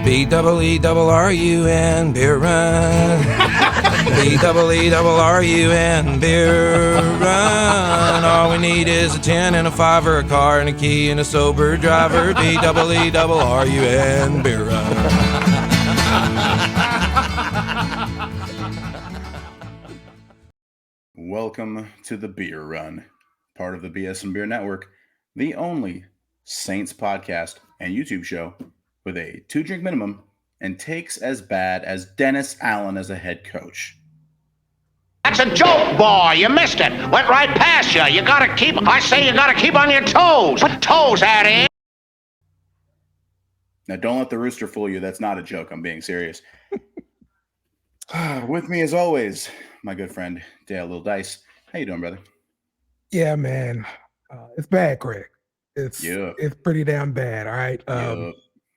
B-double-E-double-R-U-N, beer run. B-double-E-double-R-U-N, beer run. All we need is a 10 and a 5 or a car and a key and a sober driver. B-double-E-double-R-U-N, beer run. Welcome to the Beer Run, part of the BsandBeer Network, the only Saints podcast and YouTube show with a 2-drink minimum and takes as bad as Dennis Allen as a head coach. That's a joke, boy. You missed it. Went right past you. You gotta keep on your toes. Put toes at it. Now, don't let the rooster fool you. That's not a joke. I'm being serious. With me, as always, my good friend, Dale Little Dice. How you doing, brother? Yeah, man. It's bad, Craig. It's pretty damn bad, all right?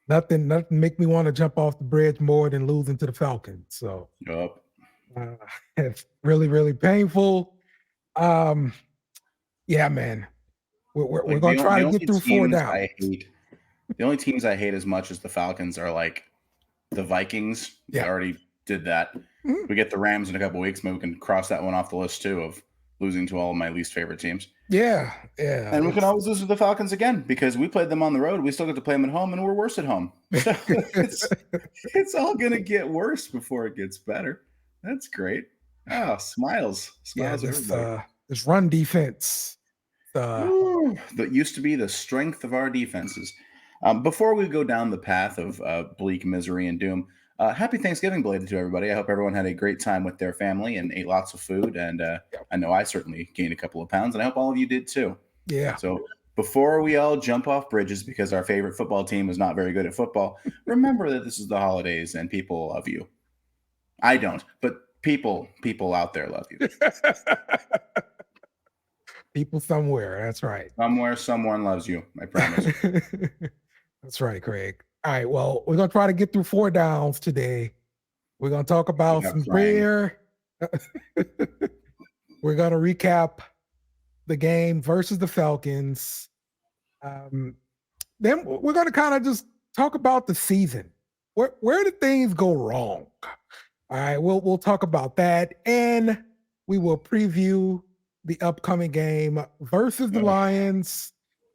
Nothing make me want to jump off the bridge more than losing to the Falcons. So it's really, really painful. Yeah, man. We're going to try to get through 4 down. The only teams I hate as much as the Falcons are like the Vikings. Yeah. I already did that. Mm-hmm. We get the Rams in a couple weeks. Maybe we can cross that one off the list too of losing to all of my least favorite teams. Yeah. And we can always lose to the Falcons again because we played them on the road. We still get to play them at home, and we're worse at home. So it's all going to get worse before it gets better. That's great. Oh, smiles. This run defense. That used to be the strength of our defenses. Before we go down the path of bleak misery and doom, happy Thanksgiving belated to everybody. I hope everyone had a great time with their family and ate lots of food. And I know I certainly gained a couple of pounds, and I hope all of you did too. Yeah. So before we all jump off bridges because our favorite football team is not very good at football, remember that this is the holidays and people love you. I don't, but people out there love you. People somewhere. That's right. Somewhere, someone loves you. I promise. That's right, Craig. All right, well, we're going to try to get through 4 downs today. We're going to talk about some beer. We're going to recap the game versus the Falcons. Then we're going to kind of just talk about the season. Where did things go wrong? All right, we'll talk about that, and we will preview the upcoming game versus the Lions.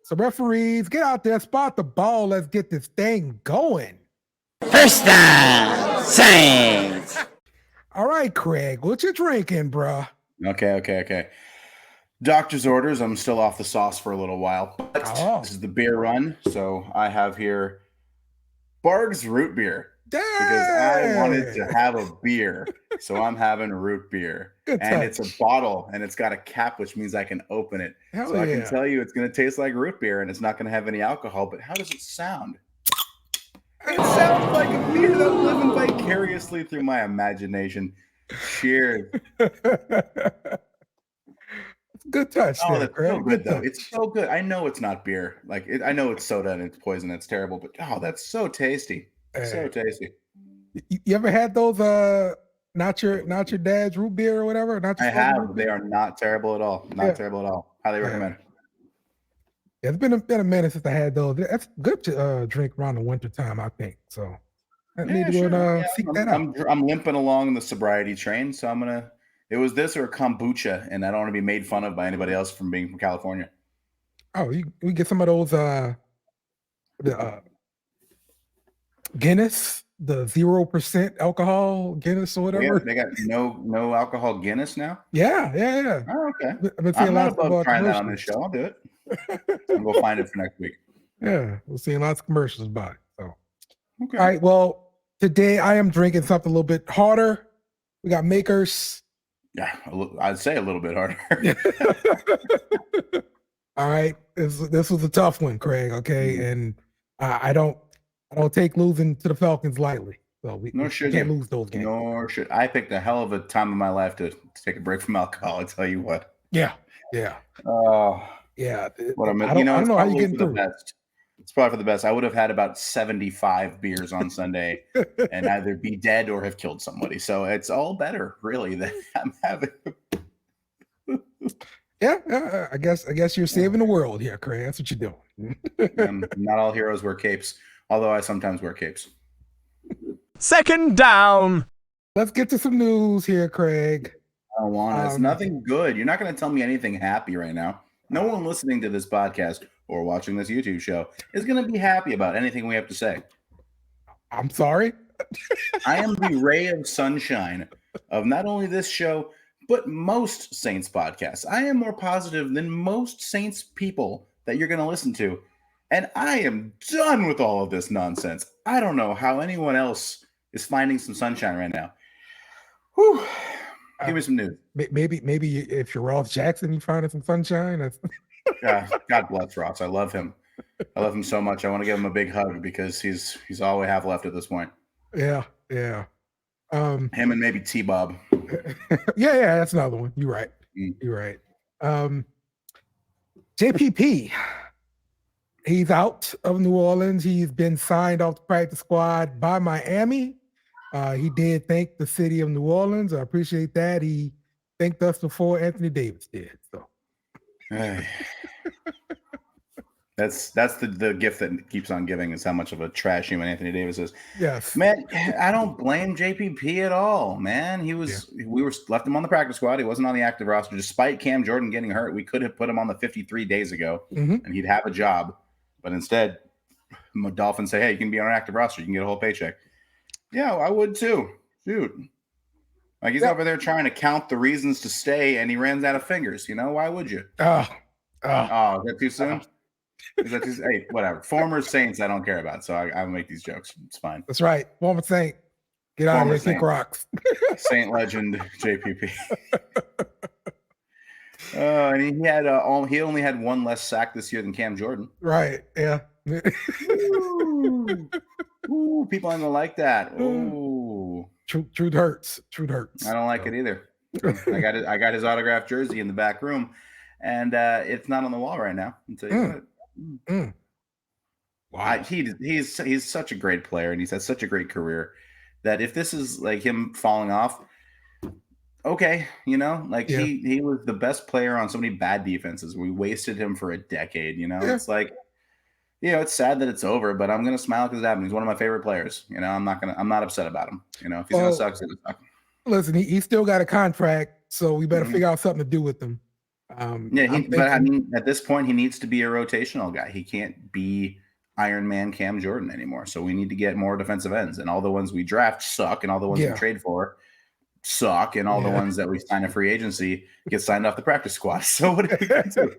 So referees, get out there, spot the ball. Let's get this thing going. First down, Saints. All right, Craig, what you drinking, bruh? Okay. Doctor's orders. I'm still off the sauce for a little while. But This is the beer run. So I have here Barg's root beer. Dang. Because I wanted to have a beer. So I'm having root beer. And it's a bottle, and it's got a cap, which means I can open it. I can tell you it's going to taste like root beer, and it's not going to have any alcohol. But how does it sound? It sounds like a beer that's living vicariously through my imagination. Cheers. Good touch. Oh, that's so good, though. It's so good. I know it's not beer. I know it's soda and it's poison. It's terrible. But, that's so tasty. So tasty. You ever had those not your dad's root beer or whatever? I have. They are not terrible at all. Terrible at all. Highly recommend. Yeah, it's been a minute since I had those. That's good to drink around the winter time, I think. So I need to seek that out. I'm limping along the sobriety train, so I'm gonna. It was this or kombucha, and I don't want to be made fun of by anybody else from being from California. Oh, we get some of those Guinness, the 0% alcohol Guinness or whatever. They got no alcohol Guinness now. Yeah. Oh, okay. I'm not above trying that on this show. I'll do it. I'll go find it for next week. Yeah, we're seeing lots of commercials about it. So, okay. All right. Well, today I am drinking something a little bit harder. We got Makers. Yeah, I'd say a little bit harder. All right. This was a tough one, Craig. Okay, and I don't take losing to the Falcons lightly. So we can't lose those games. Nor should I. Picked a hell of a time in my life to take a break from alcohol. I tell you what. Yeah. Oh. Yeah. What I don't know how you get through. It's probably for the best. I would have had about 75 beers on Sunday and either be dead or have killed somebody. So it's all better, really, that I'm having. Yeah, I guess you're saving the world here, Craig. That's what you're doing. Not all heroes wear capes, although I sometimes wear capes. Second down. Let's get to some news here, Craig. I don't want it. It's nothing good. You're not going to tell me anything happy right now. No one listening to this podcast or watching this YouTube show is going to be happy about anything we have to say. I'm sorry. I am the ray of sunshine of not only this show, but most Saints podcasts. I am more positive than most Saints people that you're going to listen to. And I am done with all of this nonsense. I don't know how anyone else is finding some sunshine right now. Whew. Give me some news. Maybe if you're Ross Jackson, you found some sunshine. God bless Ross. I love him. I love him so much. I want to give him a big hug because he's all we have left at this point. Yeah. Him and maybe T-Bob. Yeah, that's another one. You're right. You're right. JPP, he's out of New Orleans. He's been signed off the practice squad by Miami. He did thank the city of New Orleans. I appreciate that. He thanked us before Anthony Davis did. So that's the gift that keeps on giving, is how much of a trash human Anthony Davis is. Yes, man. I don't blame JPP at all, man. We left him on the practice squad. He wasn't on the active roster despite Cam Jordan getting hurt. We could have put him on the 53 days ago, and he'd have a job. But instead, Dolphins say, "Hey, you can be on an active roster. You can get a whole paycheck." Yeah, I would too. Shoot. Like he's over there trying to count the reasons to stay, and he runs out of fingers. Why would you? Oh, is that too soon? Is that too, hey, whatever. Former Saints, I don't care about, so I make these jokes. It's fine. That's right. Former Saint. Get out of here, kick rocks. Saint legend JPP. And he only had one less sack this year than Cam Jordan. Right. Yeah. Ooh, people aren't gonna like that. Ooh. Truth hurts. I don't like it either. I got his autographed jersey in the back room, and it's not on the wall right now. I'll tell you what. Wow. He's such a great player, and he's had such a great career that if this is like him falling off, okay, he was the best player on so many bad defenses. We wasted him for a decade. It's like. It's sad that it's over, but I'm gonna smile because it happened. He's one of my favorite players. I'm not upset about him. If he's gonna suck, he's gonna suck. Listen, he still got a contract, so we better figure out something to do with him. At this point, he needs to be a rotational guy. He can't be Iron Man Cam Jordan anymore. So we need to get more defensive ends, and all the ones we draft suck, and all the ones we trade for suck, and all the ones that we sign in free agency get signed off the practice squad. So what are we doing?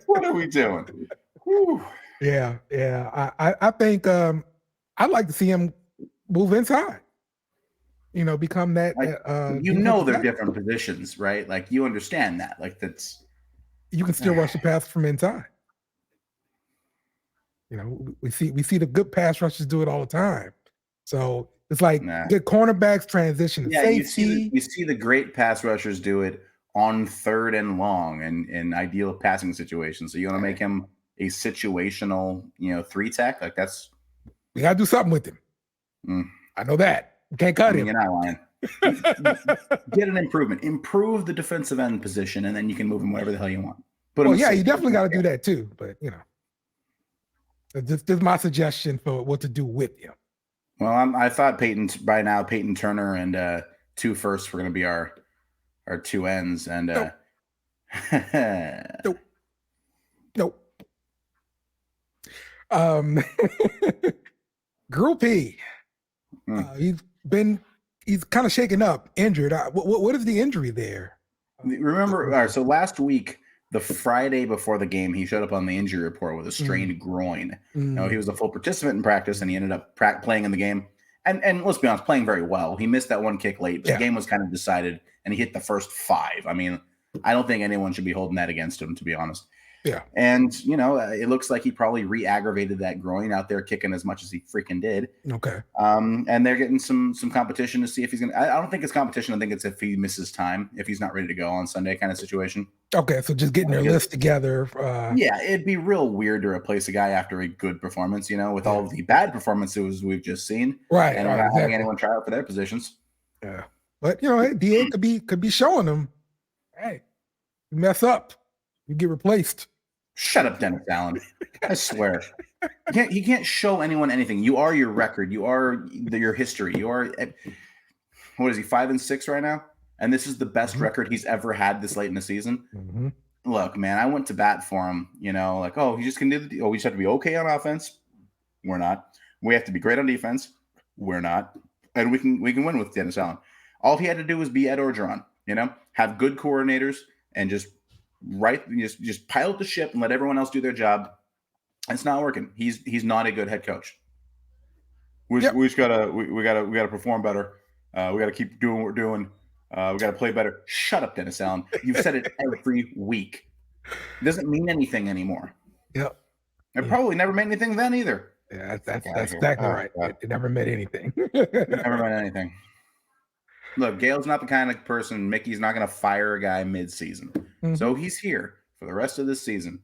What are we doing? Whew. Yeah. I think I'd like to see him move inside. Become that. They're different positions, right? Like you understand that. Like that's. You can still rush the pass from inside. We see the good pass rushers do it all the time. So it's like good cornerbacks transition. Yeah, safety. you see the great pass rushers do it on 3rd and long and in ideal passing situations. So you want to make him a situational, 3-tech, like that's. We gotta do something with him. I know that. We can't cut him. You're not lying. Get an improvement. Improve the defensive end position, and then you can move him whatever the hell you want. You definitely got to do that too. But this is my suggestion for what to do with him. Well, I thought Peyton Turner and 2 firsts were going to be our 2 ends, and Nope. Groupie, he's kind of shaken up, injured. What is the injury there? Remember, all right, so last week, the Friday before the game, he showed up on the injury report with a strained groin. He was a full participant in practice, and he ended up playing in the game. And let's be honest, playing very well. He missed that one kick late, but the game was kind of decided, and he hit the first 5. I mean, I don't think anyone should be holding that against him, to be honest. Yeah. And, it looks like he probably re-aggravated that groin out there kicking as much as he freaking did. Okay. And they're getting some competition to see if he's going to – I don't think it's competition. I think it's if he misses time, if he's not ready to go on Sunday kind of situation. Okay, so just getting their list together. Yeah, it'd be real weird to replace a guy after a good performance, with all of the bad performances we've just seen. Right. And not having anyone try out for their positions. Yeah. But, DA could be showing them, hey, you mess up, you get replaced. Shut up, Dennis Allen. I swear. He can't show anyone anything. You are your record. You are your history. You are, what is he, 5-6 right now? And this is the best record he's ever had this late in the season. Mm-hmm. Look, man, I went to bat for him, like, oh, he just can do we just have to be okay on offense. We're not. We have to be great on defense. We're not. And we can win with Dennis Allen. All he had to do was be Ed Orgeron, have good coordinators and just pilot the ship and let everyone else do their job. It's not working. He's not a good head coach. We just gotta perform better. We gotta keep doing what we're doing. We gotta play better. Shut up, Dennis Allen. You've said it every week. It doesn't mean anything anymore. Yep. It probably never meant anything then either. Yeah, that's exactly right. It never meant anything. It never meant anything. Look, Gail's not the kind of person. Mickey's not going to fire a guy mid-season. Mm-hmm. So he's here for the rest of this season.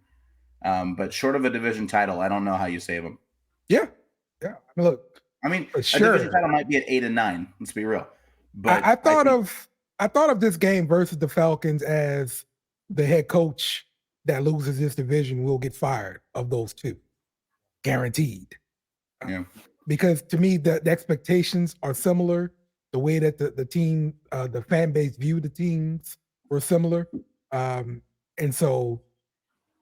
But short of a division title, I don't know how you save him. Yeah. Yeah. Look, a division title might be at 8 and 9. Let's be real. But I thought of this game versus the Falcons as the head coach that loses this division will get fired of those two. Guaranteed. Yeah. Because to me, the expectations are similar. The way that the team, the fan base viewed the teams were similar. And so,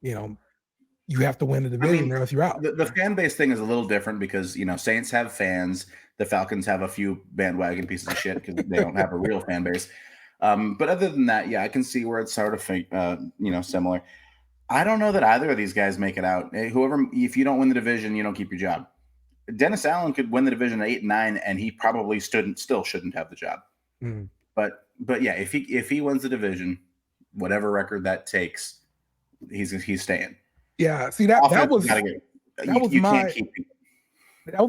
you have to win the division or else you're out. The fan base thing is a little different because, Saints have fans. The Falcons have a few bandwagon pieces of shit because they don't have a real fan base. But other than that, yeah, I can see where it's sort of, similar. I don't know that either of these guys make it out. If you don't win the division, you don't keep your job. Dennis Allen could win the division at 8 and 9, and he probably still shouldn't have the job. Mm. But yeah, if he wins the division, whatever record that takes, he's staying. Yeah, see that was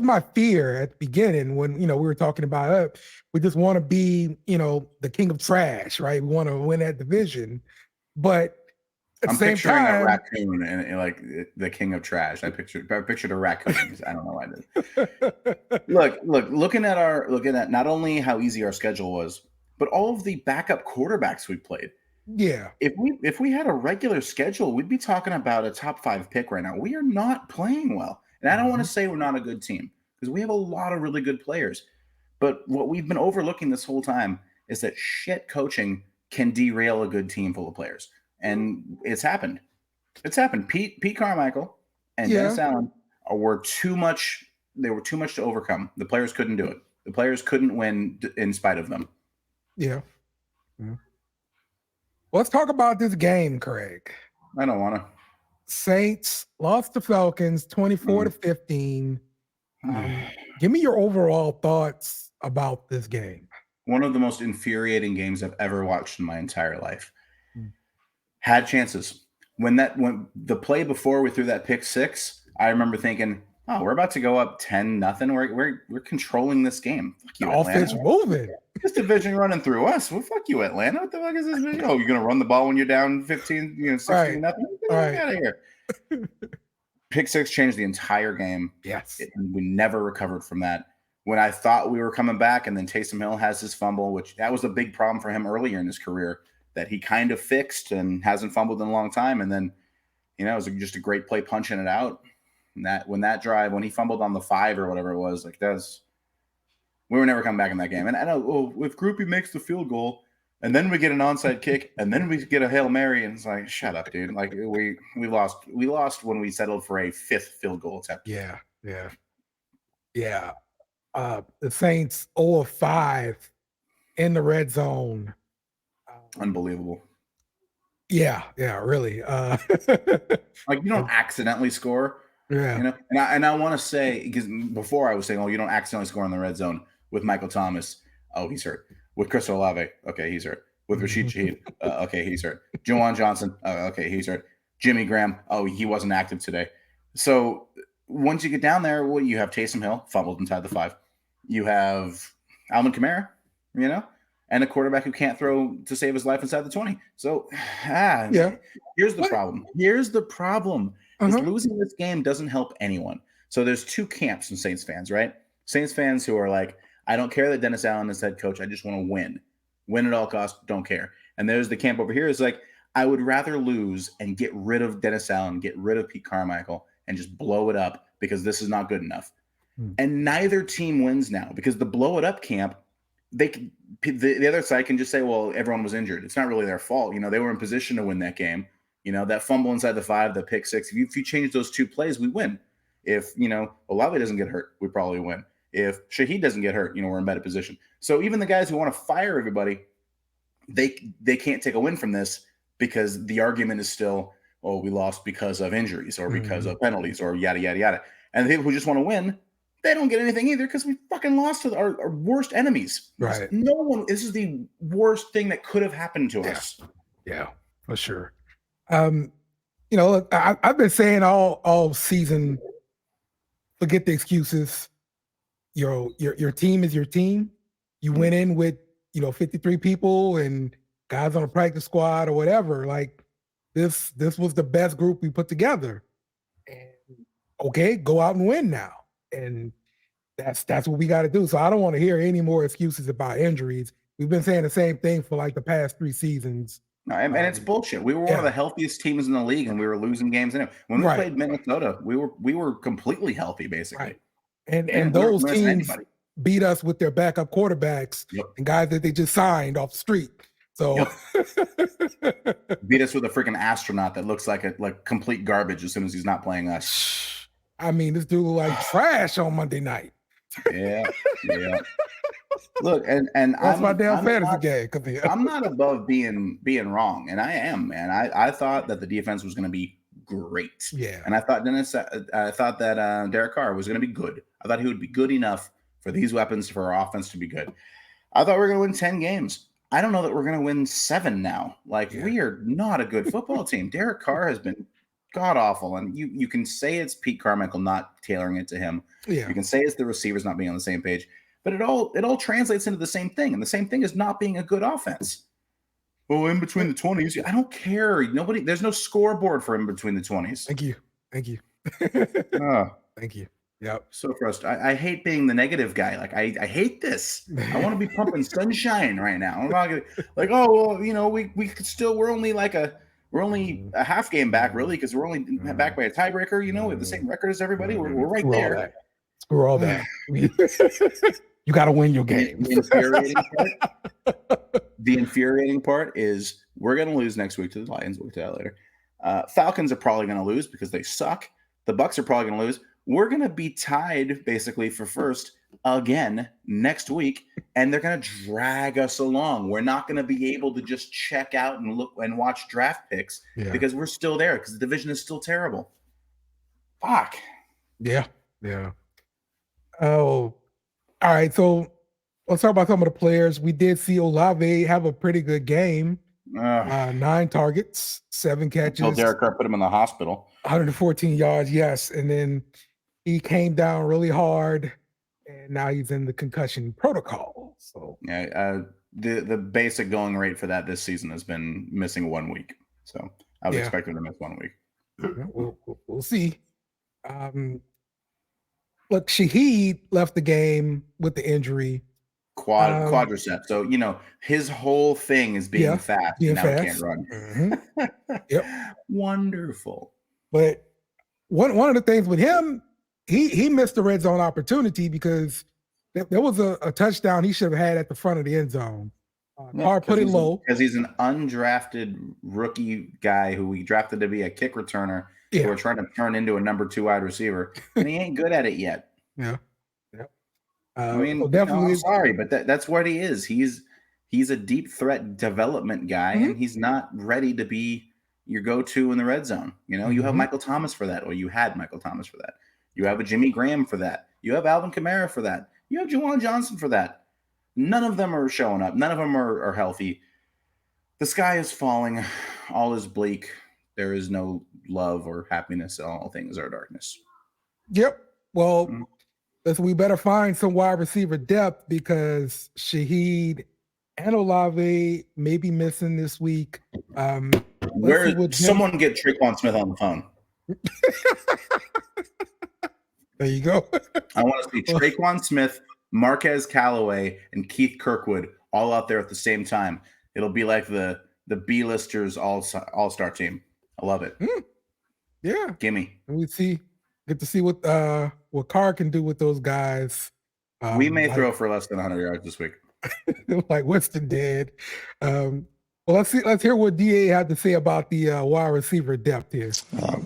my fear at the beginning when we were talking about we just want to be the king of trash, right? We want to win that division, but at the same picturing time, a raccoon and like the king of trash. I pictured a raccoon. I don't know why I did. Looking at not only how easy our schedule was, but all of the backup quarterbacks we played. Yeah. If we had a regular schedule, we'd be talking about a top 5 pick right now. We are not playing well. And I don't want to say we're not a good team because we have a lot of really good players. But what we've been overlooking this whole time is that shit coaching can derail a good team full of players. And it's happened. It's happened. Pete Carmichael and Dennis Allen were too much. They were too much to overcome. The players couldn't do it. The players couldn't win in spite of them. Yeah. Let's talk about this game, Craig. I don't want to. Saints lost to Falcons 24-15. Give me your overall thoughts about this game. One of the most infuriating games I've ever watched in my entire life. Had chances. When the play before we threw that pick 6, I remember thinking, oh, we're about to go up 10-0. We're controlling this game. Fuck you, the offense moving. This division running through us. Well, fuck you, Atlanta. What the fuck is this? Oh, you're gonna run the ball when you're down 15, 16 nothing. Get out of here. Pick 6 changed the entire game. Yes. We never recovered from that. When I thought we were coming back, and then Taysom Hill has his fumble, which that was a big problem for him earlier in his career that he kind of fixed and hasn't fumbled in a long time. And then, it was just a great play punching it out. And that drive, when he fumbled on the 5 or whatever it was, we were never coming back in that game. And I know, if Groupie makes the field goal, and then we get an onside kick, and then we get a Hail Mary, and it's like, shut up, dude. Like we lost when we settled for a 5th field goal attempt. Yeah. The Saints 0-5 in the red zone. Unbelievable. Yeah, really. You don't accidentally score. Yeah. And I want to say, because before I was saying, you don't accidentally score in the red zone with Michael Thomas. Oh, he's hurt. With Chris Olave. Okay, he's hurt. With Rashid Shaheed. Okay, he's hurt. Juwan Johnson. Okay, he's hurt. Jimmy Graham. Oh, he wasn't active today. So once you get down there, you have Taysom Hill fumbled inside the 5. You have Alvin Kamara, and a quarterback who can't throw to save his life inside the 20. So, here's the problem. Here's the problem. Is losing this game doesn't help anyone. So there's 2 camps in Saints fans, right? Saints fans who are like, I don't care that Dennis Allen is head coach. I just want to win. Win at all costs. Don't care. And there's the camp over here is like, I would rather lose and get rid of Dennis Allen, get rid of Pete Carmichael, and just blow it up because this is not good enough. And neither team wins now because the blow it up camp, the other side can just say, well, everyone was injured. It's not really their fault. They were in position to win that game. That fumble inside the 5, the pick 6. If you change those 2 plays, we win. If, Olave doesn't get hurt, we probably win. If Shaheed doesn't get hurt, we're in better position. So even the guys who want to fire everybody, they can't take a win from this because the argument is still, oh, we lost because of injuries or because of penalties or yada, yada, yada. And the people who just want to win, they don't get anything either because we fucking lost to our worst enemies. Right. No one. This is the worst thing that could have happened to us. Yeah, for sure. Look, I've been saying all season, forget the excuses. Your team is your team. You went in with 53 people and guys on a practice squad or whatever. Like this was the best group we put together. And okay, go out and win now. And that's what we got to do. So I don't want to hear any more excuses about injuries. We've been saying the same thing for like the past 3 seasons. No, and it's bullshit. We were one of the healthiest teams in the league, and we were losing games. Anyway. When we played Minnesota, we were completely healthy, basically. Right. And those teams beat us with their backup quarterbacks and guys that they just signed off the street. So beat us with a freaking astronaut that looks like complete garbage as soon as he's not playing us. I mean, this dude like trash on Monday night. Yeah. Look, and that's my damn fantasy game. I'm not above being wrong, and I am, man. I thought that the defense was going to be great. Yeah. And I thought that Derek Carr was going to be good. I thought he would be good enough for these weapons for our offense to be good. I thought we were going to win 10 games. I don't know that we're going to win 7 now. We are not a good football team. Derek Carr has been god awful, and you can say it's Pete Carmichael not tailoring it to him. Yeah. You can say it's the receivers not being on the same page, but it all translates into the same thing, and the same thing is not being a good offense. Well, in between the 20s, I don't care. There's no scoreboard for in between the 20s. Thank you. Thank you. Yep. So frustrating. I hate being the negative guy. I hate this. I want to be pumping sunshine right now. I'm not gonna we could still. We're only a half game back, really, because we're only back by a tiebreaker. We have the same record as everybody. We're right there. Screw all that. You got to win your game. The infuriating part is we're going to lose next week to the Lions. We'll get to that later. Falcons are probably going to lose because they suck. The Bucs are probably going to lose. We're going to be tied basically for first again next week, and they're going to drag us along. We're not going to be able to just check out and look and watch draft picks because we're still there because the division is still terrible. Fuck. Yeah. Oh, all right. So let's talk about some of the players. We did see Olave have a pretty good game. 9 targets, 7 catches. Well, Derek Carr put him in the hospital. 114 yards, yes. And then he came down really hard, and now he's in the concussion protocol. So the basic going rate for that this season has been missing 1 week. So I would expect him to miss 1 week. We'll see. Look, Shaheed left the game with the injury. Quadricep. So, his whole thing is being fast. He can't run. Mm-hmm. Yep. Wonderful. But one of the things with him, he missed the red zone opportunity because there was a touchdown he should have had at the front of the end zone. Carr put it low. Because he's an undrafted rookie guy who we drafted to be a kick returner. Who we're trying to turn into a number 2 wide receiver, and he ain't good at it yet. Yeah. Definitely. I'm sorry, but that's what he is. He's a deep threat development guy, and he's not ready to be your go-to in the red zone. You have Michael Thomas for that, or you had Michael Thomas for that. You have a Jimmy Graham for that. You have Alvin Kamara for that. You have Juwan Johnson for that. None of them are showing up. None of them are healthy. The sky is falling. All is bleak. There is no love or happiness. All things are darkness. Yep. Well, we better find some wide receiver depth because Shaheed and Olave may be missing this week. Someone get Traquan Smith on the phone. There you go. I want to see Traquan Smith, Marquez Callaway, and Keith Kirkwood all out there at the same time. It'll be like the the B-listers all-star team. I love it. Yeah. Gimme. And get to see what Carr can do with those guys. We may throw for less than 100 yards this week. Like Winston did. Well, let's hear what DA had to say about the wide receiver depth here.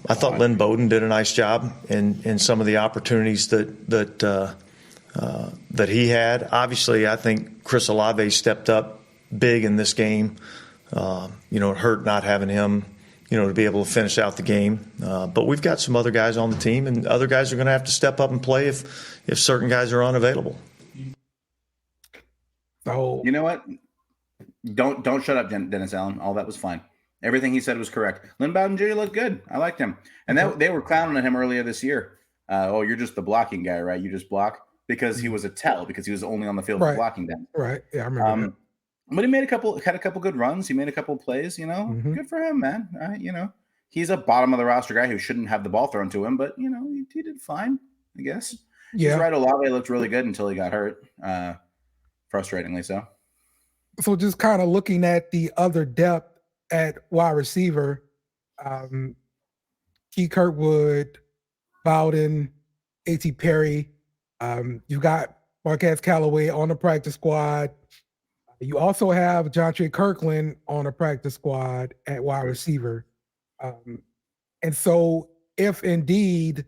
I thought Lynn Bowden did a nice job in some of the opportunities that he had. Obviously, I think Chris Olave stepped up big in this game. It hurt not having him, to be able to finish out the game. But we've got some other guys on the team, and other guys are going to have to step up and play if certain guys are unavailable. So you know what? Don't shut up, Dennis Allen. All that was fine. Everything he said was correct. Lynn Bowden Jr. looked good. I liked him. And they were clowning at him earlier this year. You're just the blocking guy, right? You just block, because he was a tell, because he was only on the field for blocking them. Right. Yeah, I remember that. But he had a couple good runs. He made a couple plays, Good for him, man. He's a bottom of the roster guy who shouldn't have the ball thrown to him, but he did fine, I guess. Yeah. He's right. Olave looked really good until he got hurt. Frustratingly so. So just kind of looking at the other depth at wide receiver, Key Kirkwood, Bowden, A.T. Perry. You've got Marquez Callaway on the practice squad. You also have Jontre Kirkland on the practice squad at wide receiver. And so if indeed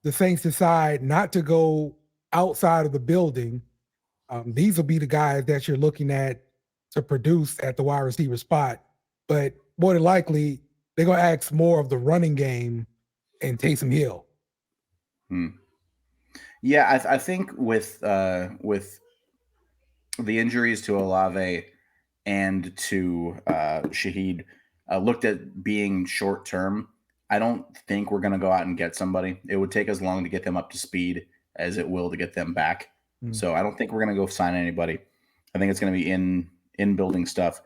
the Saints decide not to go outside of the building, these will be the guys that you're looking at to produce at the wide receiver spot. But more than likely, they're going to ask more of the running game and Taysom Hill. Yeah, I think with the injuries to Olave and to Shaheed, looked at being short term. I don't think we're going to go out and get somebody. It would take as long to get them up to speed as it will to get them back. So I don't think we're going to go sign anybody. I think it's going to be in building stuff.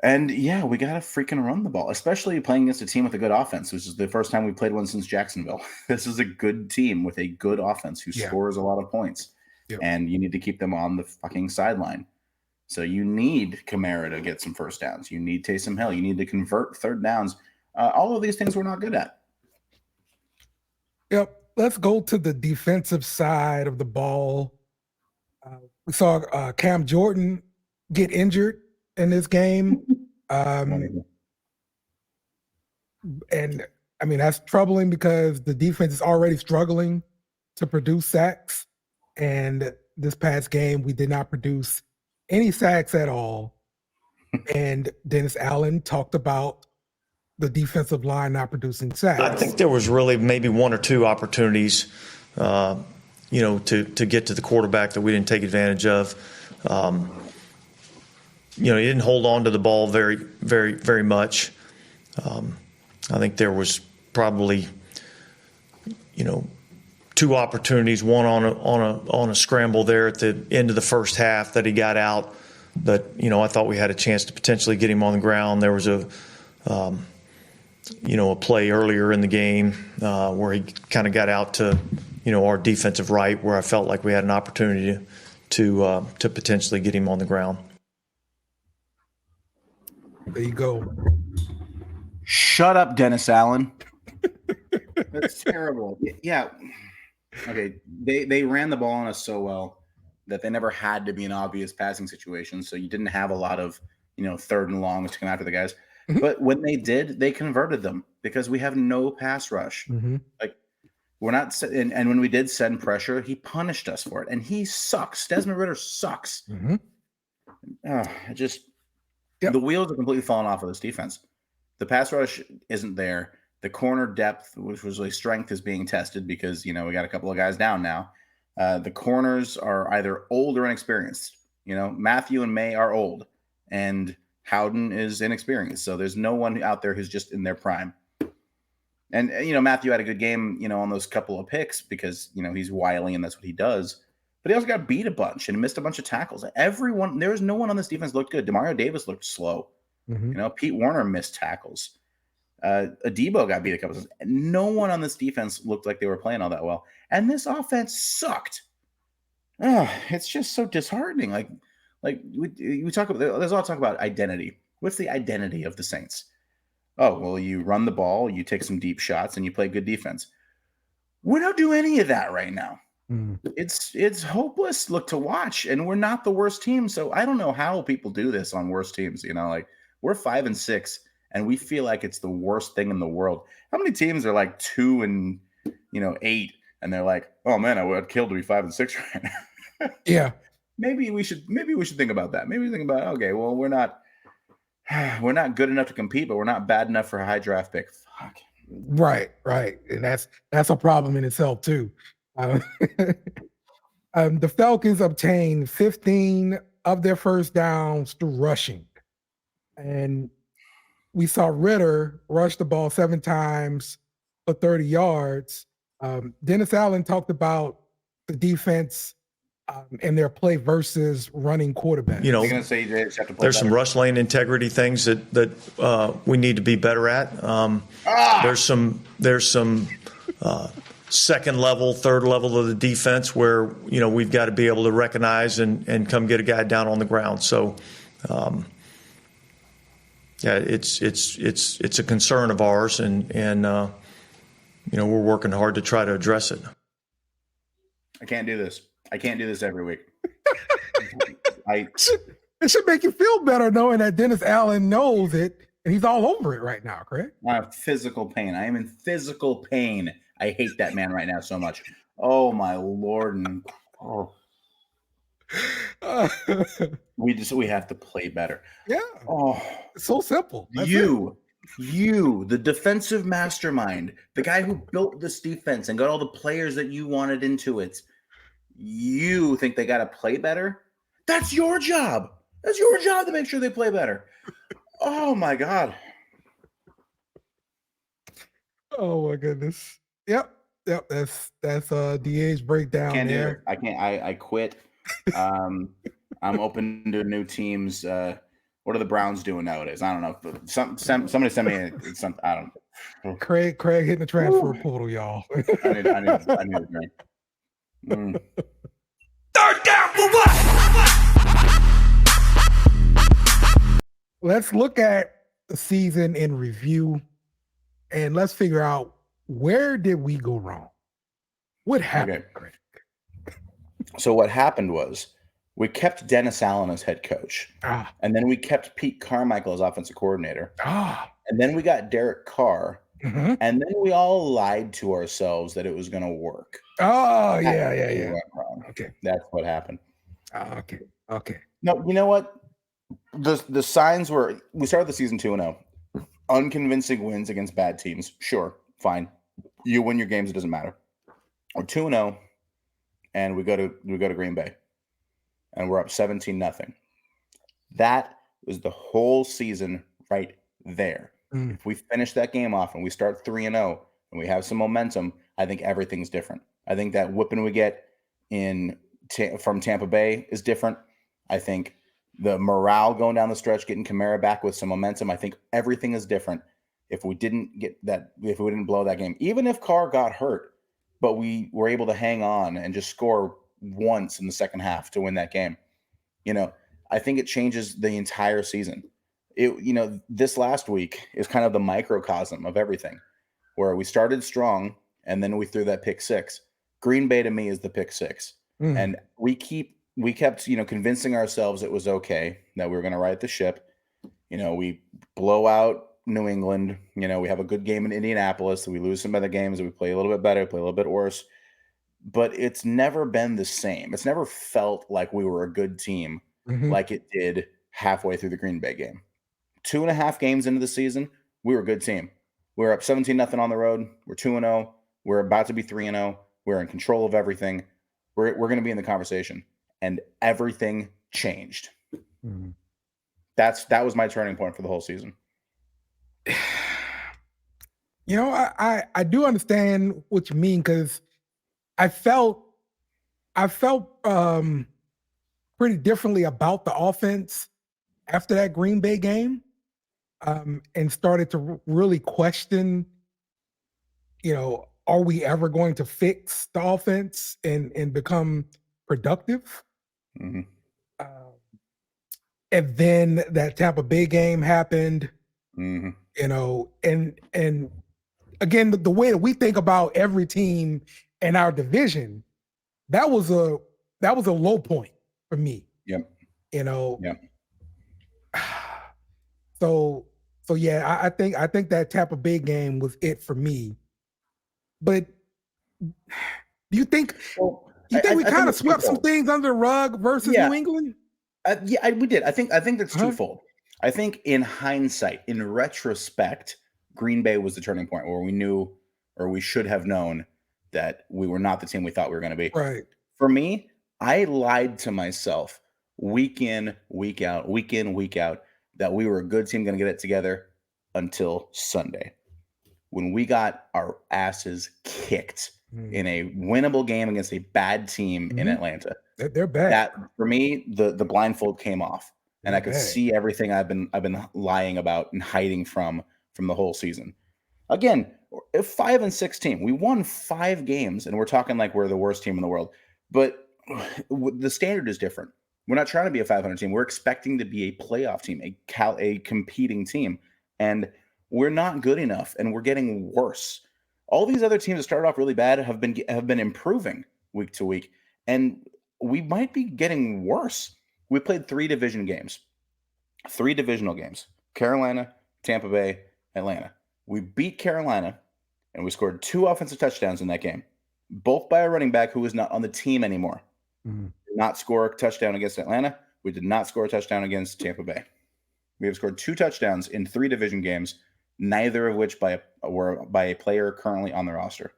And yeah, we got to freaking run the ball, especially playing against a team with a good offense, which is the first time we played one since Jacksonville. This is a good team with a good offense who scores a lot of points. Yep. And you need to keep them on the fucking sideline. So you need Kamara to get some first downs. You need Taysom Hill. You need to convert third downs. All of these things we're not good at. Yep. Let's go to the defensive side of the ball. We saw Cam Jordan get injured in this game. And I mean, that's troubling because the defense is already struggling to produce sacks. And this past game, we did not produce any sacks at all. And Dennis Allen talked about the defensive line not producing sacks. I think there was really maybe one or two opportunities, to get to the quarterback that we didn't take advantage of. He didn't hold on to the ball very, very, very much. I think there was probably, two opportunities, one on a scramble there at the end of the first half that he got out. But, I thought we had a chance to potentially get him on the ground. There was a play earlier in the game where he kind of got out to, our defensive right, where I felt like we had an opportunity to potentially get him on the ground. There you go. Shut up, Dennis Allen. That's terrible. Yeah. Okay. They ran the ball on us so well that they never had to be an obvious passing situation. So you didn't have a lot of, third and longs to come after the guys. But when they did, they converted them because we have no pass rush. Like we're not, and when we did send pressure, he punished us for it. And he sucks. Desmond Ridder sucks. The wheels are completely falling off of this defense. The pass rush isn't there. The corner depth, which was really strength, is being tested because, we got a couple of guys down now. The corners are either old or inexperienced. Matthew and May are old and Howden is inexperienced. So there's no one out there who's just in their prime. And, Matthew had a good game, on those couple of picks because, he's wily and that's what he does. But he also got beat a bunch and missed a bunch of tackles. There was no one on this defense looked good. Demario Davis looked slow. Pete Warner missed tackles. Adebo got beat a couple times. No one on this defense looked like they were playing all that well. And this offense sucked. It's just so disheartening. Like we talk about, there's a lot of talk about identity What's the identity of the Saints? Oh, well, you run the ball, you take some deep shots, and you play good defense. We don't do any of that right now. It's hopeless look to watch, and we're not the worst team. So I don't know how people do this on worst teams. Like we're 5-6, and we feel like it's the worst thing in the world. How many teams are like 2-8, and they're like, oh man, I would kill to be 5-6 right now. Yeah. Maybe we should think about that. Maybe think about, okay, well, we're not good enough to compete, but we're not bad enough for a high draft pick. Fuck. Right. And that's a problem in itself too. The Falcons obtained 15 of their first downs through rushing. And we saw Ritter rush the ball 7 times for 30 yards. Dennis Allen talked about the defense and their play versus running quarterback. You're going to say they just have to play there's better. Some rush lane integrity things that we need to be better at. There's some second level, third level of the defense where we've got to be able to recognize and come get a guy down on the ground. So, it's a concern of ours, and we're working hard to try to address it. I can't do this every week. It should make you feel better knowing that Dennis Allen knows it and he's all over it right now, Craig. I have physical pain. I am in physical pain. I hate that man right now so much. Oh my Lord. We have to play better. Yeah. Oh, it's so simple. That's you, the defensive mastermind, the guy who built this defense and got all the players that you wanted into it. You think they got to play better? That's your job. That's your job to make sure they play better. Oh my God. Oh my goodness. Yep. That's DA's breakdown. Can't there. do it. I can't. I quit. I'm open to new teams. What are the Browns doing nowadays? I don't know. Somebody send me something. I don't know. Craig hitting the transfer portal, y'all. I need a drink. Third down for what? Let's look at the season in review and let's figure out, where did we go wrong? What happened, Craig? So what happened was we kept Dennis Allen as head coach. And then we kept Pete Carmichael as offensive coordinator. And then we got Derek Carr. Mm-hmm. And then we all lied to ourselves that it was going to work. Yeah. Okay. That's what happened. Okay. No, you know what? The signs were, we started the season 2-0. Unconvincing wins against bad teams. Sure, fine. You win your games, it doesn't matter. We're 2-0, and we go to Green Bay. And we're up 17-0. That was the whole season right there. If we finish that game off and we start 3-0 and we have some momentum, I think everything's different. I think that whipping we get from Tampa Bay is different. I think the morale going down the stretch, getting Kamara back with some momentum, I think everything is different if we didn't blow that game. Even if Carr got hurt, but we were able to hang on and just score once in the second half to win that game. I think it changes the entire season. This last week is kind of the microcosm of everything, where we started strong and then we threw that pick six. Green Bay to me is the pick six. And we kept, convincing ourselves it was okay, that we were going to right the ship. We blow out New England. We have a good game in Indianapolis. We lose some other games. We play a little bit better, play a little bit worse. But it's never been the same. It's never felt like we were a good team like it did halfway through the Green Bay game. 2.5 games into the season, we were a good team. We were up 17-0 on the road. We're 2-0. We're about to be 3-0. We're in control of everything. We're going to be in the conversation. And everything changed. That was my turning point for the whole season. I do understand what you mean, because I felt pretty differently about the offense after that Green Bay game, and started to really question, are we ever going to fix the offense and become productive? and then that Tampa Bay game happened. Mhm. You know, and again, the way that we think about every team in our division, that was a low point for me. Yep. You know, Yep. so yeah, I think that Tampa Bay game was it for me. But do you think Well, we kind of it's swept some twofold. things under the rug versus Yeah. New England? We did. I think that's Uh-huh. twofold. I think in hindsight, in retrospect, Green Bay was the turning point where we knew, or we should have known, that we were not the team we thought we were going to be. Right. For me, I lied to myself week in, week out, that we were a good team going to get it together until Sunday, when we got our asses kicked in a winnable game against a bad team in Atlanta. They're bad. That, for me, the blindfold came off, and I could bad. see everything I've been lying about and hiding from the whole season. Again, a 5-6 team. We won 5 games, and we're talking like we're the worst team in the world. But the standard is different. We're not trying to be a 500 team. We're expecting to be a playoff team, a competing team, and we're not good enough, and we're getting worse. All these other teams that started off really bad have been improving week to week, and we might be getting worse. We played 3 divisional games. Carolina, Tampa Bay, Atlanta. We beat Carolina, and we scored 2 offensive touchdowns in that game, both by a running back who is not on the team anymore. Did not score a touchdown against Atlanta. We did not score a touchdown against Tampa Bay. We have scored 2 touchdowns in 3 division games, neither of which were by a player currently on the roster.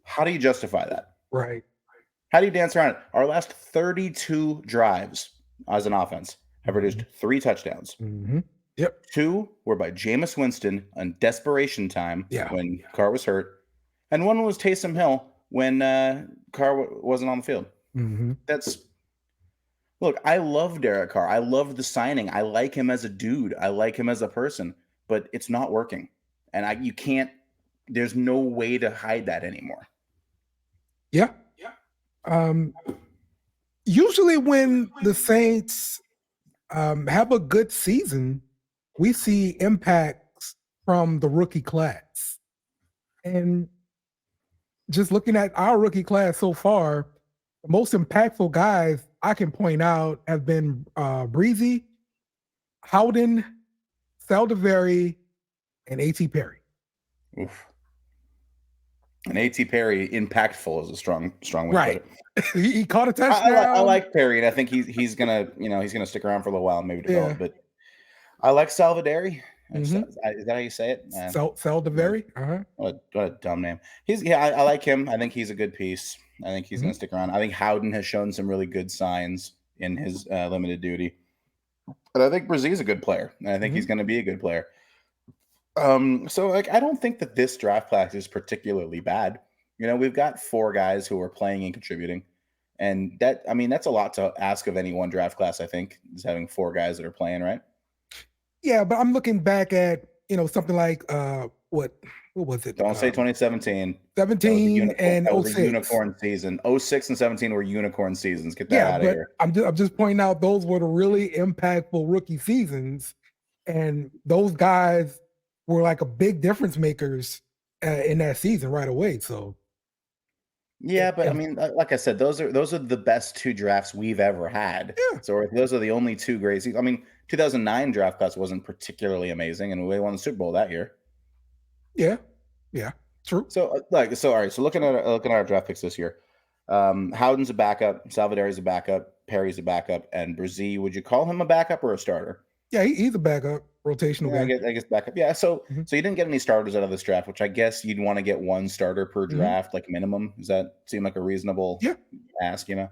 How do you justify that? Right. How do you dance around it? Our last 32 drives as an offense have produced 3 touchdowns. Yep. 2 were by Jameis Winston on desperation time when Carr was hurt, and 1 was Taysom Hill when Carr wasn't on the field. Look, I love Derek Carr. I love the signing. I like him as a dude. I like him as a person, but it's not working, and you can't. There's no way to hide that anymore. Yeah. Usually when the Saints have a good season, we see impacts from the rookie class. And just looking at our rookie class so far, the most impactful guys I can point out have been Breezy, Howden, Saldiveri, and A.T. Perry. Oof. And A.T. Perry, impactful is a strong way to put it. He caught a touchdown. I like Perry, and I think he's gonna stick around for a little while and maybe develop. But I like Salvaderi. Is that how you say it? Saldiveri. What a dumb name. I like him. I think he's a good piece. I think he's gonna stick around. I think Howden has shown some really good signs in his limited duty, but I think Brazil's a good player, and I think he's gonna be a good player. So I don't think that this draft class is particularly bad. We've got 4 guys who are playing and contributing, and that's a lot to ask of any one draft class. I think is having 4 guys that are playing, right? Yeah, but I'm looking back at something like what was it? Don't say 2017. 17 and that was a 06. unicorn season. 06 and 17 were unicorn seasons. Get that out of here. I'm just pointing out those were the really impactful rookie seasons, and those guys were like a big difference makers in that season right away. So yeah, but like I said, those are the best 2 drafts we've ever had. Yeah. So those are the only 2 great seasons. 2009 draft class wasn't particularly amazing, and we won the Super Bowl that year. Yeah, true. So all right. So looking at our draft picks this year, Howden's a backup, Salvadori's a backup, Perry's a backup, and Brazil. Would you call him a backup or a starter? Yeah, he's a backup, rotational guy. I guess backup. Yeah. So you didn't get any starters out of this draft, which I guess you'd want to get 1 starter per draft, like minimum. Does that seem like a reasonable ask? Yeah.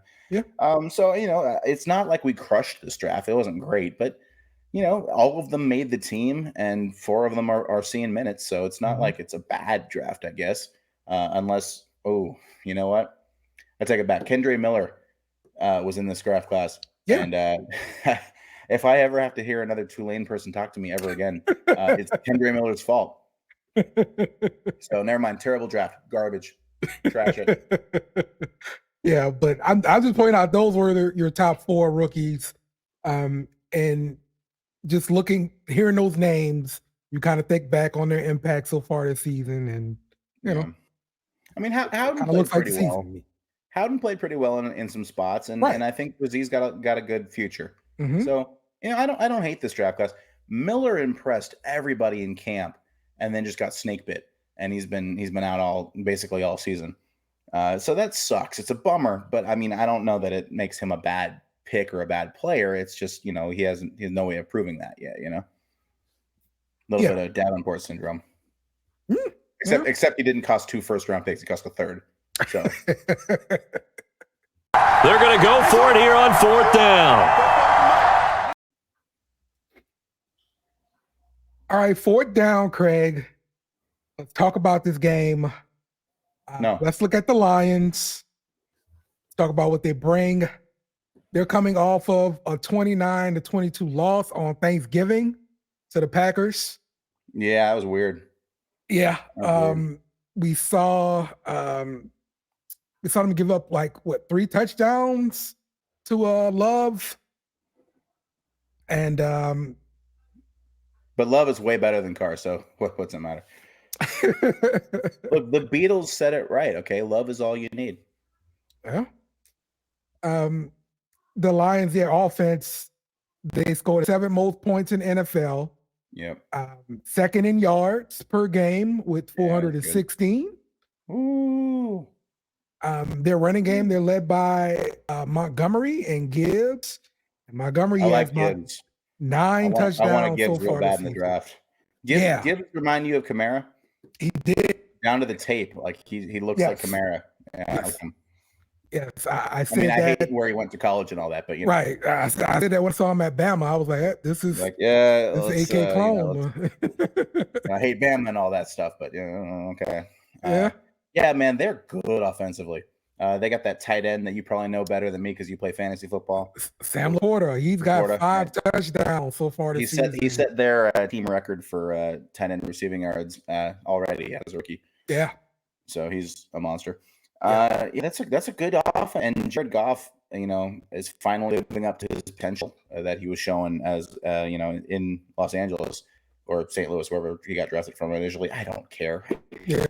So it's not like we crushed this draft. It wasn't great, but all of them made the team, and 4 of them are seeing minutes. So it's not like it's a bad draft, I guess, unless you know what? I take it back. Kendre Miller was in this draft class, and if I ever have to hear another Tulane person talk to me ever again, it's Kendre Miller's fault. So never mind. Terrible draft. Garbage. Trash it. Yeah, but I'm just pointing out those were your top 4 rookies. And just hearing those names, you kind of think back on their impact so far this season, and you know, I mean, Howden kind of played looks like pretty the season well. to me. Howden played pretty well in some spots, and Right. I think Brazil's got a good future. Mhm. So I don't hate this draft class. Miller impressed everybody in camp, and then just got snake bit, and he's been out basically all season. So that sucks. It's a bummer, but I mean, I don't know that it makes him a bad pick or a bad player. It's just he has no way of proving that yet. A little bit of Davenport syndrome. Except he didn't cost 2 first-round picks. He cost a third. So they're going to go for it here on 4th down. All right, 4th down, Craig. Let's talk about this game. Let's look at the Lions. Let's talk about what they bring. They're coming off of a 29-22 loss on Thanksgiving to the Packers. Yeah, that was weird. Yeah. We saw them give up 3 touchdowns to Love. And but Love is way better than Carr, so what's it matter? Look, the Beatles said it right, okay? Love is all you need. Yeah. The Lions, their offense, they scored 7 most points in NFL. Yep. Second in yards per game with 416. Ooh. Their running game, they're led by Montgomery and Gibbs. And Montgomery has Gibbs. 9 touchdowns I want Gibbs so far real bad in the draft. Gibbs remind you of Kamara? He did. Down to the tape. Like he looks like Kamara. Yeah, yes. I said I hate where he went to college and all that, but right. I said that when I saw him at Bama. I was like, this is this AK clone. I hate Bama and all that stuff, but okay. Yeah, man, they're good offensively. They got that tight end that you probably know better than me because you play fantasy football. Sam Laporta. He's got 5 touchdowns so far this season. He set their team record for tight end receiving yards already as a rookie. Yeah. So he's a monster. That's a good offense. And Jared Goff, is finally living up to his potential that he was showing as in Los Angeles or St. Louis, wherever he got drafted from initially. I don't care. Yeah.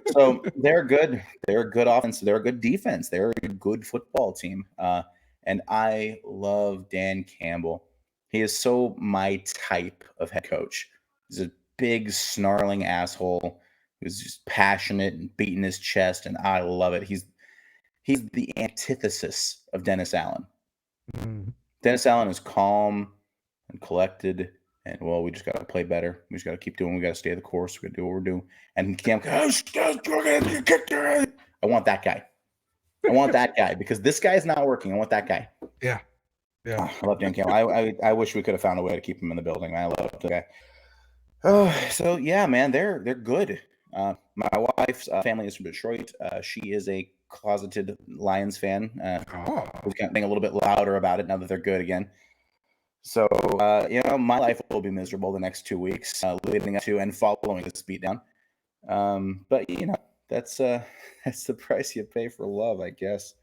So they're good. They're a good offense. They're a good defense. They're a good football team. And I love Dan Campbell. He is so my type of head coach. He's a big, snarling asshole who's just passionate and beating his chest, and I love it. He's the antithesis of Dennis Allen. Mm-hmm. Dennis Allen is calm and collected, and we just got to play better. We just got to keep doing. We got to stay the course. We got to do what we're doing. And Cam, I want that guy. I want that guy because this guy is not working. I want that guy. Yeah. I love Dan Campbell. I wish we could have found a way to keep him in the building. I love the guy. Oh, so yeah, man, they're good. My wife's family is from Detroit. She is a closeted Lions fan. Who's getting a little bit louder about it now that they're good again. So, my life will be miserable the next 2 weeks, leading up to and following this beatdown. But that's the price you pay for love, I guess.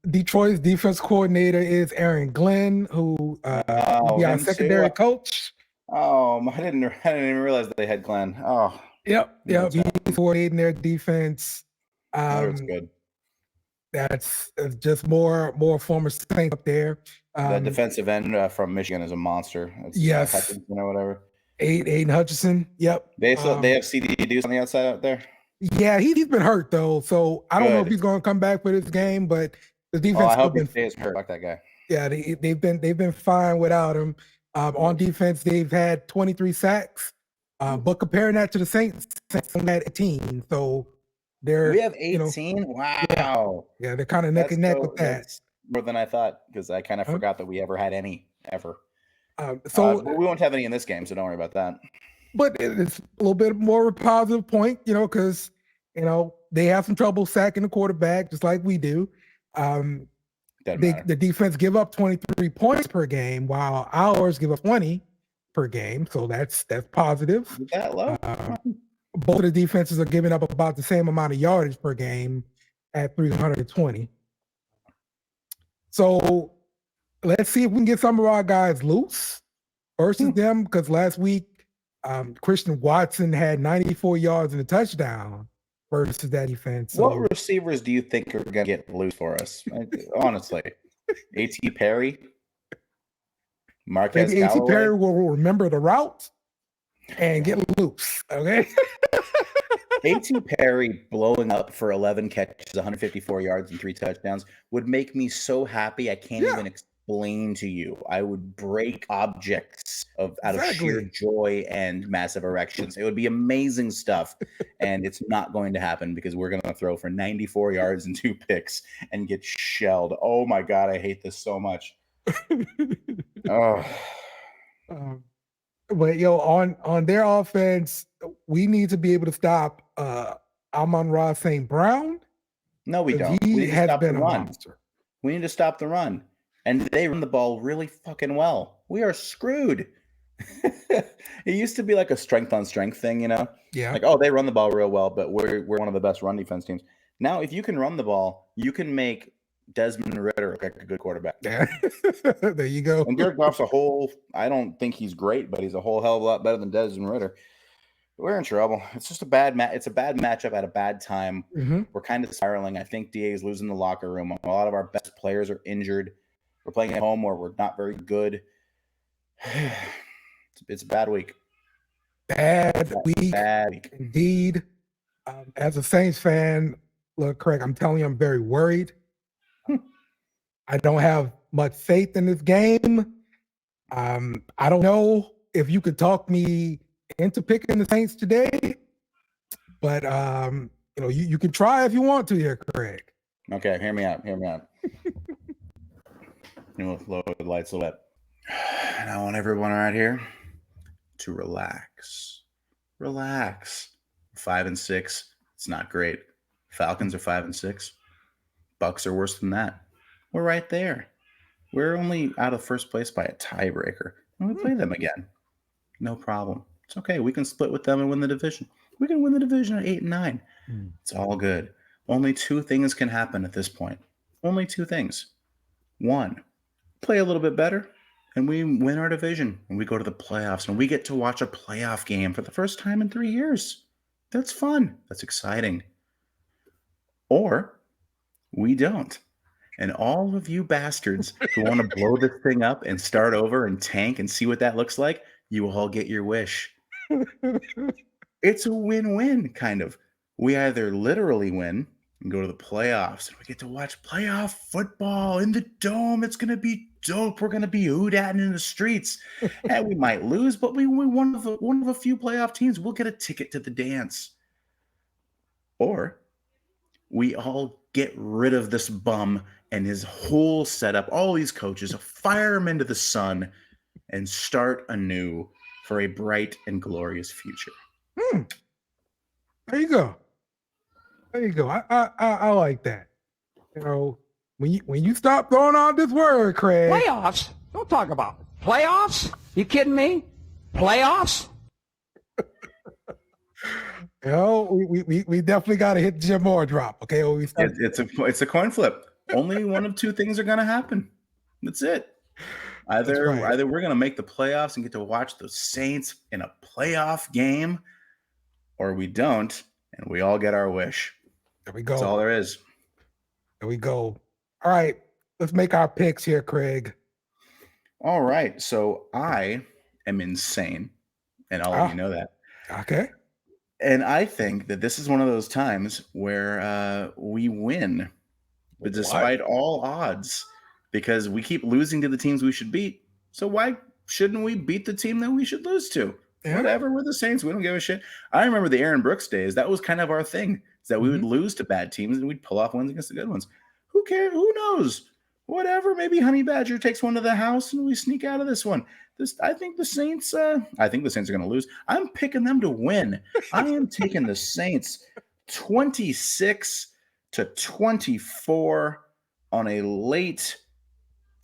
Detroit's defense coordinator is Aaron Glenn, who will be our secondary coach. Oh, I didn't even realize they had Glenn. Oh, yep. He's coordinating their defense. That's good. That's just more former Saints up there. The defensive end from Michigan is a monster. Yes, Hutchinson or whatever. Aiden Hutchinson. Yep. They have CD Deuce on the outside out there. Yeah, he's been hurt though, so I don't know if he's going to come back for this game. But the defense. I hope he stays hurt like that guy. Yeah, they've been fine without him. On defense, they've had 23 sacks, but comparing that to the Saints only had 18. So we have 18. Wow. Yeah, they're kind of neck and neck with that. That's more than I thought because I kind of forgot that we ever had any ever. So we won't have any in this game, so don't worry about that. But it's a little bit more of a positive point, because they have some trouble sacking the quarterback just like we do. The defense give up 23 points per game, while ours give up 20 per game. So that's positive. Is that low? Both of the defenses are giving up about the same amount of yardage per game at 320. So let's see if we can get some of our guys loose versus them, because last week Christian Watson had 94 yards and a touchdown versus that defense. So, what receivers do you think are going to get loose for us? Honestly, A.T. Perry, Marquez maybe A.T. Callaway? Perry will remember the route and get loose. Okay. A.T. Perry blowing up for 11 catches, 154 yards, and 3 touchdowns would make me so happy I can't even explain to you. I would break objects out of sheer joy and massive erections. It would be amazing stuff, and it's not going to happen because we're going to throw for 94 yards and 2 picks and get shelled. Oh my God, I hate this so much. Oh. But on their offense, we need to be able to stop Amon-Ra St. Brown. No, we don't. He We need to has stop been the a run. monster. We need to stop the run. And they run the ball really fucking well. We are screwed. It used to be like a strength on strength thing, Yeah. Like, oh, they run the ball real well, but we're one of the best run defense teams. Now, if you can run the ball, you can make Desmond Ridder look like a good quarterback. Yeah. There you go. And Jared Goff's I don't think he's great, but he's a whole hell of a lot better than Desmond Ridder. We're in trouble. It's just it's a bad matchup at a bad time. Mm-hmm. We're kind of spiraling. I think DA is losing the locker room. A lot of our best players are injured. We're playing at home where we're not very good. It's a bad week. Bad week. Bad week. Indeed. As a Saints fan, look, Craig, I'm telling you, I'm very worried. I don't have much faith in this game. I don't know if you could talk me into picking the Saints today, but you can try if you want to here, Craig. Okay, hear me out. We'll lower the lights a little bit. And I want everyone right here to relax. 5-6. It's not great. Falcons are 5-6. Bucs are worse than that. We're right there. We're only out of first place by a tiebreaker. And we play them again. No problem. It's okay. We can split with them and win the division. We can win the division at 8-9. It's all good. Only 2 things can happen at this point. Only 2 things. 1, play a little bit better, and we win our division, and we go to the playoffs, and we get to watch a playoff game for the first time in 3 years. That's fun. That's exciting. Or we don't. And all of you bastards who want to blow this thing up and start over and tank and see what that looks like, you will all get your wish. It's a win-win, kind of. We either literally win and go to the playoffs, and we get to watch playoff football in the dome. It's going to be dope. We're going to be hoodatting in the streets. And we might lose, but we're one of a few playoff teams. We'll get a ticket to the dance. Or we all get rid of this bum and his whole setup, all these coaches, fire him into the sun and start anew for a bright and glorious future. There you go. I like that. When you stop throwing out this word, Craig. Playoffs? Don't talk about it. Playoffs? You kidding me? Playoffs? We definitely got to hit the Jim Moore drop. Okay, it's a coin flip. Only one of 2 things are going to happen. That's it. Either we're going to make the playoffs and get to watch the Saints in a playoff game, or we don't, and we all get our wish. There we go. That's all there is. There we go. All right, let's make our picks here, Craig. All right, so I am insane, and all of you know that. Okay. And I think that this is one of those times where we win, but despite all odds, because we keep losing to the teams we should beat. So why shouldn't we beat the team that we should lose to? Yeah. Whatever, we're the Saints. We don't give a shit. I remember the Aaron Brooks days. That was kind of our thing, is that we would lose to bad teams and we'd pull off wins against the good ones. Who cares? Who knows? Whatever. Maybe Honey Badger takes one to the house and we sneak out of this one. I think the Saints are going to lose. I'm picking them to win. I am taking the Saints 26-24 on a late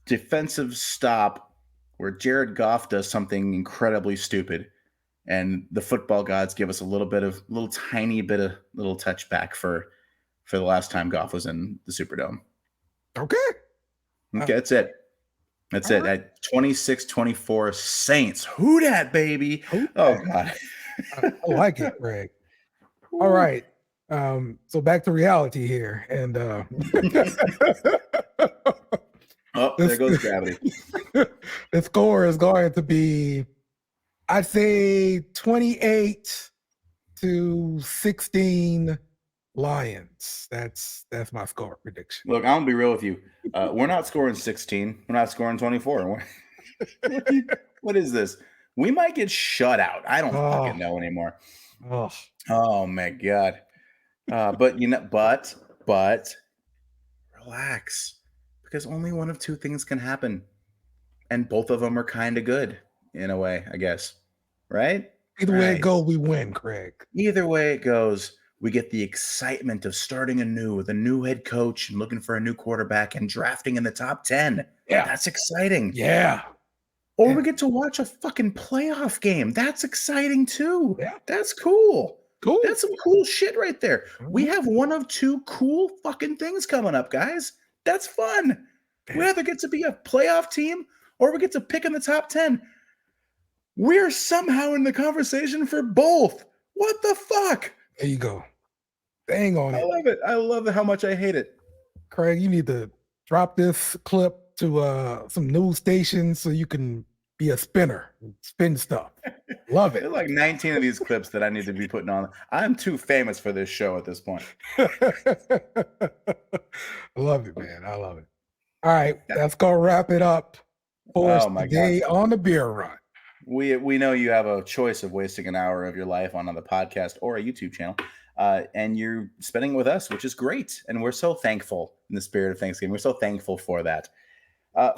defensive stop where Jared Goff does something incredibly stupid, and the football gods give us a tiny bit of touchback for the last time Goff was in the Superdome. Okay. That's it. That's it. At 26-24 Saints. Who dat, baby? Oh, God. I like it, Greg. All right. So back to reality here. And there goes gravity. The score is going to be, I'd say 28-16 Lions. That's my score prediction. Look, I'm gonna be real with you. We're not scoring 16. We're not scoring 24. What is this? We might get shut out. I don't fucking know anymore. Oh my God. But relax, because only one of two things can happen, and both of them are kind of good in a way, I guess. Right? Either way it goes, we win, Craig. Either way it goes, we get the excitement of starting anew with a new head coach and looking for a new quarterback and drafting in the top 10. Yeah. That's exciting. Yeah. Or we get to watch a fucking playoff game. That's exciting too. Yeah. That's cool. Cool. That's some cool shit right there. We have one of two cool fucking things coming up, guys. That's fun. We either get to be a playoff team or we get to pick in the top 10. We're somehow in the conversation for both. What the fuck? There you go. Dang on it. I love it. I love how much I hate it. Craig, you need to drop this clip to some news stations so you can be a spinner, spin stuff. Love it. There's like 19 of these clips that I need to be putting on. I'm too famous for this show at this point. I love it, man. I love it. All right, that's gonna wrap it up for us today on the beer run. We know you have a choice of wasting an hour of your life on the podcast or a YouTube channel, and you're spending it with us, which is great. And we're so thankful in the spirit of Thanksgiving. We're so thankful for that.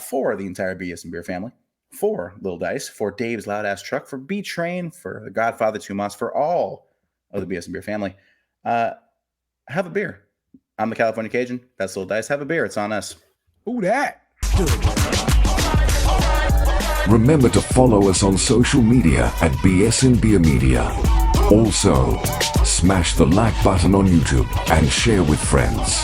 For the entire BS and Beer family, for Lil Dice, for Dave's Loud Ass Truck, for B Train, for the Godfather Tumas, for all of the BS and Beer family. Have a beer. I'm the California Cajun. That's Lil Dice. Have a beer. It's on us. Who that? Remember to follow us on social media at bsnbeer Media. Also, smash the like button on YouTube and share with friends.